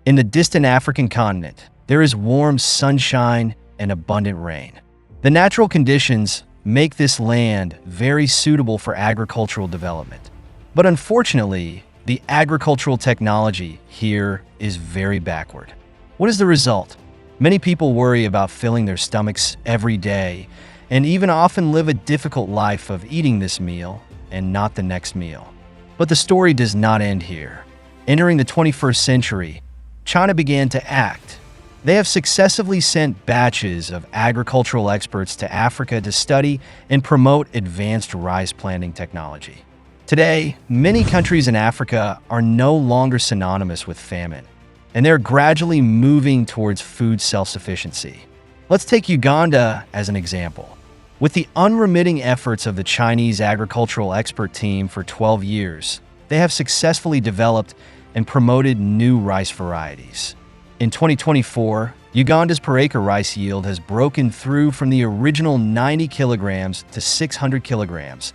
In the distant African continent, there is warm sunshine and abundant rain. The natural conditions make this land very suitable for agricultural development. But unfortunately, the agricultural technology here is very backward. What is the result? Many people worry about filling their stomachs every day and even often live a difficult life of eating this meal and not the next meal. But the story does not end here. Entering the 21st century, China began to act. They have successively sent batches of agricultural experts to Africa to study and promote advanced rice planting technology. Today, many countries in Africa are no longer synonymous with famine, and they're gradually moving towards food self-sufficiency. Let's take Uganda as an example. With the unremitting efforts of the Chinese agricultural expert team for 12 years, they have successfully developed and promoted new rice varieties. In 2024, Uganda's per-acre rice yield has broken through from the original 90 kilograms to 600 kilograms,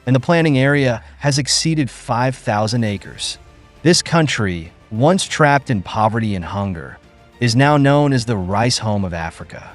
and the planting area has exceeded 5,000 acres. This country, once trapped in poverty and hunger, is now known as the rice home of Africa.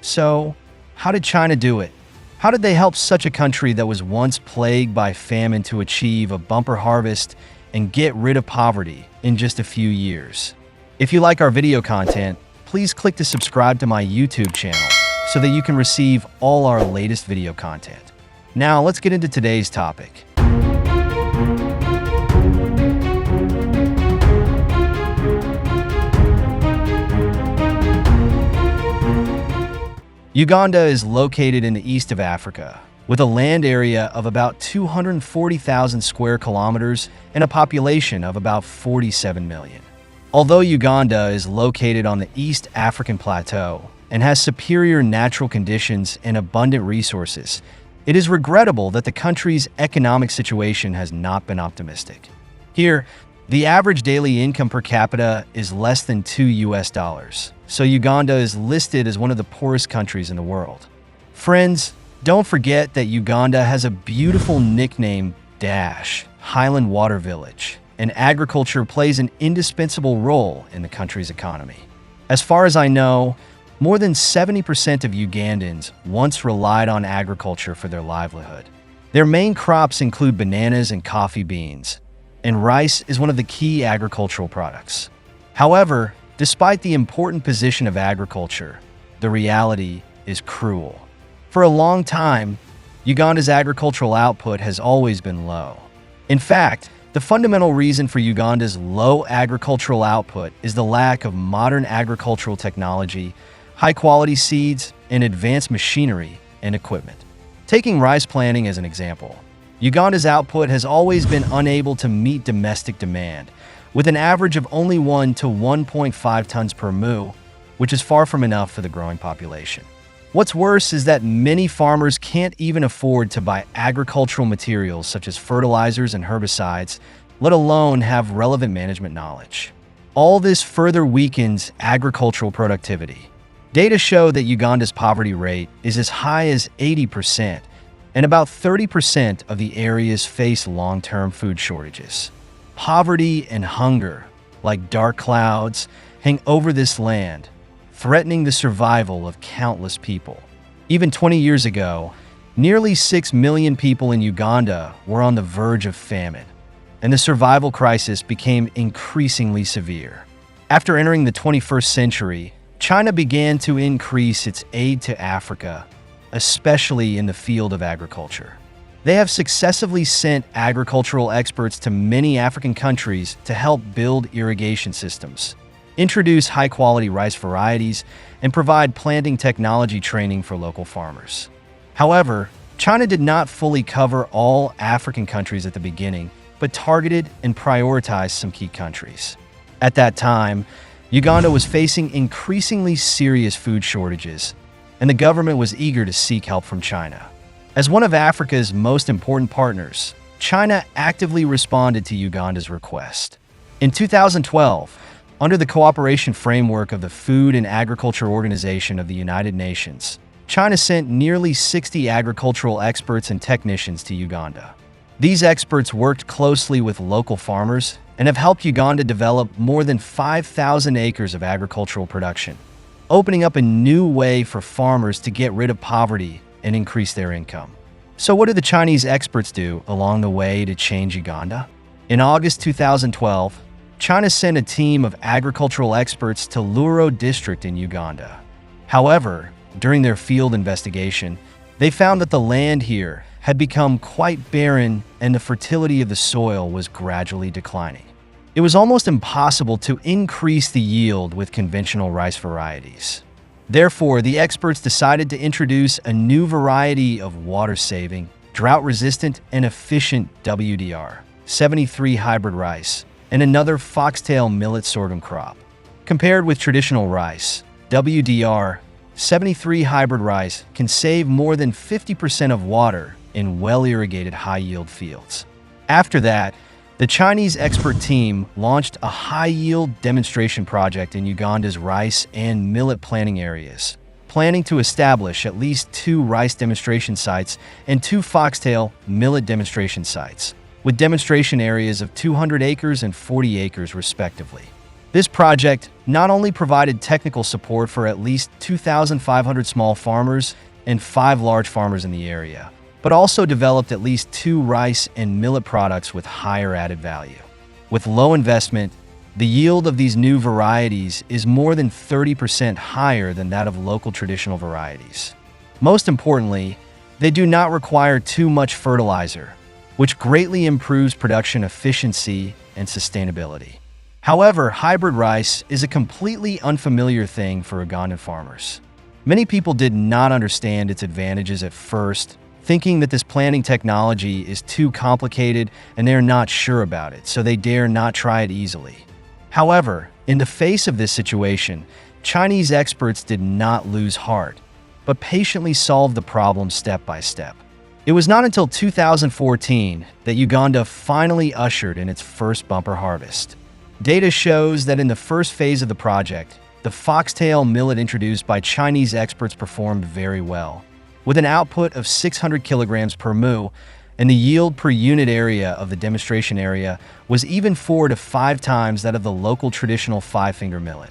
So, how did China do it? How did they help such a country that was once plagued by famine to achieve a bumper harvest and get rid of poverty in just a few years? If you like our video content, please click to subscribe to my YouTube channel so that you can receive all our latest video content. Now, let's get into today's topic. Uganda is located in the east of Africa, with a land area of about 240,000 square kilometers and a population of about 47 million. Although Uganda is located on the East African Plateau and has superior natural conditions and abundant resources, it is regrettable that the country's economic situation has not been optimistic. Here, the average daily income per capita is less than $2, so Uganda is listed as one of the poorest countries in the world. Friends, don't forget that Uganda has a beautiful nickname, Highland Water Village, and agriculture plays an indispensable role in the country's economy. As far as I know, more than 70% of Ugandans once relied on agriculture for their livelihood. Their main crops include bananas and coffee beans, and rice is one of the key agricultural products. However, despite the important position of agriculture, the reality is cruel. For a long time, Uganda's agricultural output has always been low. In fact, the fundamental reason for Uganda's low agricultural output is the lack of modern agricultural technology, high-quality seeds, and advanced machinery and equipment. Taking rice planting as an example, Uganda's output has always been unable to meet domestic demand, with an average of only 1 to 1.5 tons per mu, which is far from enough for the growing population. What's worse is that many farmers can't even afford to buy agricultural materials such as fertilizers and herbicides, let alone have relevant management knowledge. All this further weakens agricultural productivity. Data show that Uganda's poverty rate is as high as 80%, and about 30% of the areas face long-term food shortages. Poverty and hunger, like dark clouds, hang over this land, threatening the survival of countless people. Even 20 years ago, nearly 6 million people in Uganda were on the verge of famine, and the survival crisis became increasingly severe. After entering the 21st century, China began to increase its aid to Africa, especially in the field of agriculture. They have successively sent agricultural experts to many African countries to help build irrigation systems, introduce high-quality rice varieties, and provide planting technology training for local farmers. However, China did not fully cover all African countries at the beginning, but targeted and prioritized some key countries. At that time, Uganda was facing increasingly serious food shortages, and the government was eager to seek help from China. As one of Africa's most important partners, China actively responded to Uganda's request. In 2012, under the cooperation framework of the Food and Agriculture Organization of the United Nations, China sent nearly 60 agricultural experts and technicians to Uganda. These experts worked closely with local farmers and have helped Uganda develop more than 5,000 acres of agricultural production, opening up a new way for farmers to get rid of poverty and increase their income. So what do the Chinese experts do along the way to change Uganda? In August 2012, China sent a team of agricultural experts to Luro district in Uganda. However, during their field investigation, they found that the land here had become quite barren and the fertility of the soil was gradually declining. It was almost impossible to increase the yield with conventional rice varieties. Therefore, the experts decided to introduce a new variety of water-saving, drought-resistant, and efficient WDR 73 hybrid rice and another foxtail millet sorghum crop. Compared with traditional rice, WDR 73 hybrid rice can save more than 50% of water in well-irrigated high-yield fields. After that, the Chinese expert team launched a high-yield demonstration project in Uganda's rice and millet planting areas, planning to establish at least 2 rice demonstration sites and 2 foxtail millet demonstration sites, with demonstration areas of 200 acres and 40 acres respectively. This project not only provided technical support for at least 2,500 small farmers and 5 large farmers in the area, but also developed at least 2 rice and millet products with higher added value. With low investment, the yield of these new varieties is more than 30% higher than that of local traditional varieties. Most importantly, they do not require too much fertilizer, which greatly improves production efficiency and sustainability. However, hybrid rice is a completely unfamiliar thing for Ugandan farmers. Many people did not understand its advantages at first, thinking that this planting technology is too complicated and they're not sure about it, so they dare not try it easily. However, in the face of this situation, Chinese experts did not lose heart, but patiently solved the problem step by step. It was not until 2014 that Uganda finally ushered in its first bumper harvest. Data shows that in the first phase of the project, the foxtail millet introduced by Chinese experts performed very well, with an output of 600 kilograms per mu, and the yield per unit area of the demonstration area was even 4 to 5 times that of the local traditional 5-finger millet.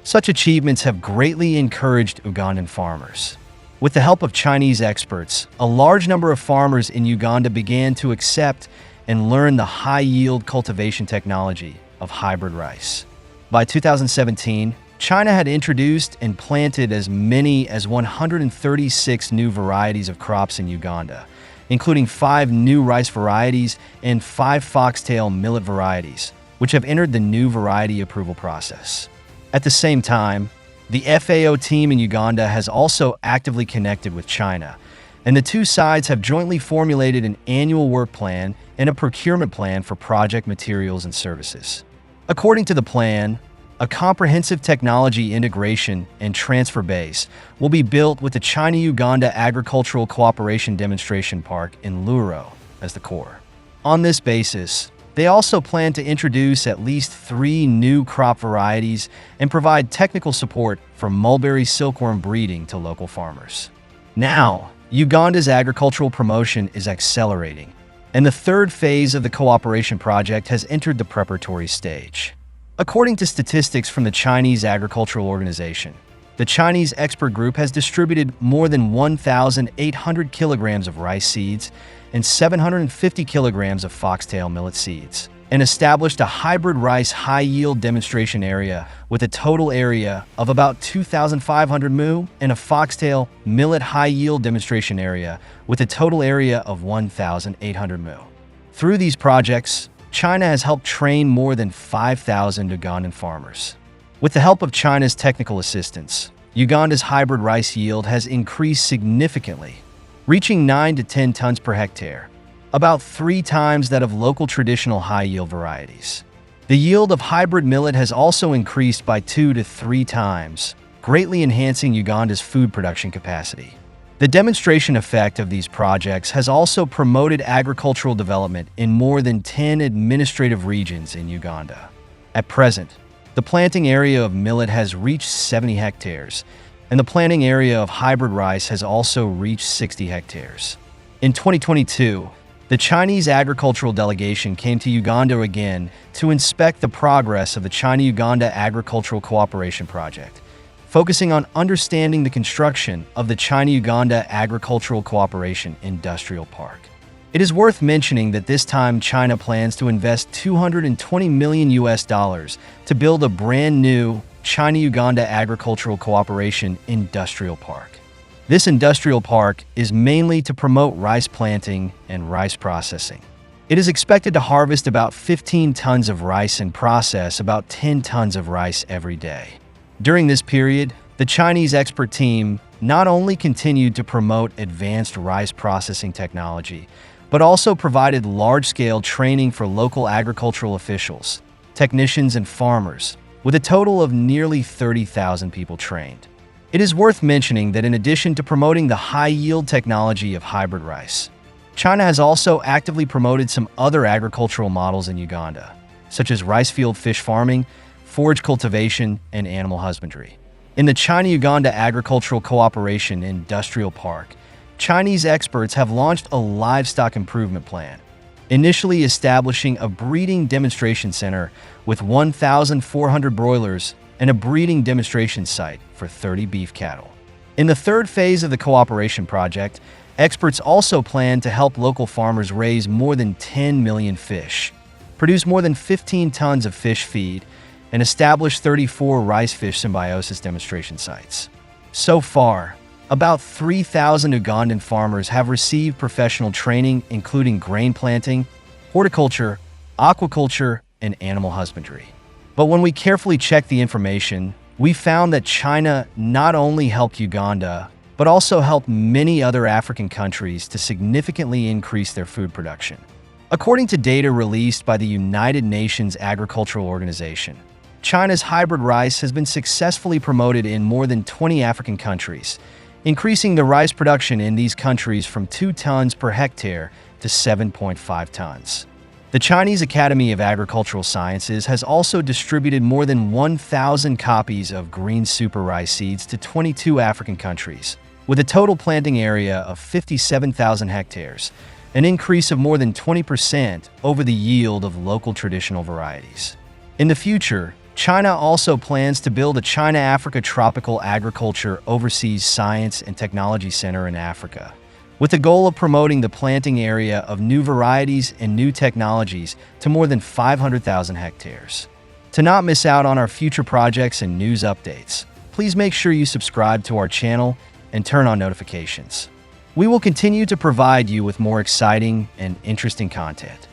Such achievements have greatly encouraged Ugandan farmers. With the help of Chinese experts, a large number of farmers in Uganda began to accept and learn the high-yield cultivation technology of hybrid rice. By 2017, China had introduced and planted as many as 136 new varieties of crops in Uganda, including 5 new rice varieties and 5 foxtail millet varieties, which have entered the new variety approval process. At the same time, the FAO team in Uganda has also actively connected with China, and the two sides have jointly formulated an annual work plan and a procurement plan for project materials and services. According to the plan, a comprehensive technology integration and transfer base will be built with the China-Uganda Agricultural Cooperation Demonstration Park in Luro as the core. On this basis, they also plan to introduce at least 3 new crop varieties and provide technical support for mulberry silkworm breeding to local farmers. Now, Uganda's agricultural promotion is accelerating, and the 3rd phase of the cooperation project has entered the preparatory stage. According to statistics from the Chinese Agricultural Organization, the Chinese expert group has distributed more than 1,800 kilograms of rice seeds and 750 kilograms of foxtail millet seeds, and established a hybrid rice high-yield demonstration area with a total area of about 2,500 mu and a foxtail millet high-yield demonstration area with a total area of 1,800 mu. Through these projects, China has helped train more than 5,000 Ugandan farmers. With the help of China's technical assistance, Uganda's hybrid rice yield has increased significantly, reaching 9 to 10 tons per hectare, about 3 times that of local traditional high-yield varieties. The yield of hybrid millet has also increased by 2 to 3 times, greatly enhancing Uganda's food production capacity. The demonstration effect of these projects has also promoted agricultural development in more than 10 administrative regions in Uganda. At present, the planting area of millet has reached 70 hectares, and the planting area of hybrid rice has also reached 60 hectares. In 2022, The Chinese agricultural delegation came to Uganda again to inspect the progress of the China-Uganda Agricultural Cooperation Project, focusing on understanding the construction of the China-Uganda Agricultural Cooperation Industrial Park. It is worth mentioning that this time China plans to invest $220 million to build a brand new China-Uganda Agricultural Cooperation Industrial Park. This industrial park is mainly to promote rice planting and rice processing. It is expected to harvest about 15 tons of rice and process about 10 tons of rice every day. During this period, the Chinese expert team not only continued to promote advanced rice processing technology, but also provided large-scale training for local agricultural officials, technicians, and farmers, with a total of nearly 30,000 people trained. It is worth mentioning that in addition to promoting the high-yield technology of hybrid rice, China has also actively promoted some other agricultural models in Uganda, such as rice field fish farming, forage cultivation, and animal husbandry. In the China-Uganda Agricultural Cooperation Industrial Park, Chinese experts have launched a livestock improvement plan, initially establishing a breeding demonstration center with 1,400 broilers and a breeding demonstration site for 30 beef cattle. In the third phase of the cooperation project, experts also plan to help local farmers raise more than 10 million fish, produce more than 15 tons of fish feed, and establish 34 rice fish symbiosis demonstration sites. So far, about 3,000 Ugandan farmers have received professional training, including grain planting, horticulture, aquaculture, and animal husbandry. But when we carefully checked the information, we found that China not only helped Uganda, but also helped many other African countries to significantly increase their food production. According to data released by the United Nations Agricultural Organization, China's hybrid rice has been successfully promoted in more than 20 African countries, increasing the rice production in these countries from 2 tons per hectare to 7.5 tons. The Chinese Academy of Agricultural Sciences has also distributed more than 1,000 copies of green super rice seeds to 22 African countries, with a total planting area of 57,000 hectares, an increase of more than 20% over the yield of local traditional varieties. In the future, China also plans to build a China-Africa Tropical Agriculture Overseas Science and Technology Center in Africa, with the goal of promoting the planting area of new varieties and new technologies to more than 500,000 hectares. To not miss out on our future projects and news updates, please make sure you subscribe to our channel and turn on notifications. We will continue to provide you with more exciting and interesting content.